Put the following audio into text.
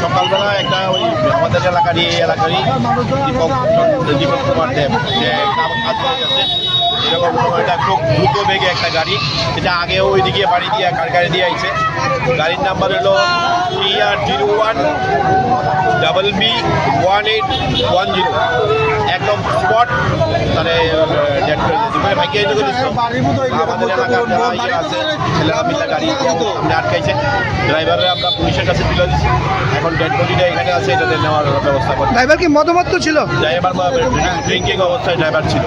সকালবেলা একটা ওই আমাদের এলাকারই দীপক কুমার দেব যে কাজ করে গেছে এরকম এটা খুব দ্রুত বেগে একটা গাড়ি, যেটা আগে ওইদিকে বাড়ি দিয়ে গাড়ি দিয়ে আইছে। গাড়ির নাম্বার হলো TR01 BB1810, একদম স্পট তাহলে ডেট করে দিয়েছে। ভাগ্য আমাদের এলাকার যারা ইয়ে আছে ছেলেরা মিলে গাড়ি আমরা আটকাইছে, ড্রাইভাররা আমরা পুলিশের কাছে তুলে দিচ্ছি। এখন ডেড বডিটা এখানে আছে, এটাতে নেওয়ার ব্যবস্থা করছি। ড্রাইভার কি মদমত্ত ছিল? ড্রাইভার ড্রিঙ্কিং অবস্থায় ড্রাইভার ছিল।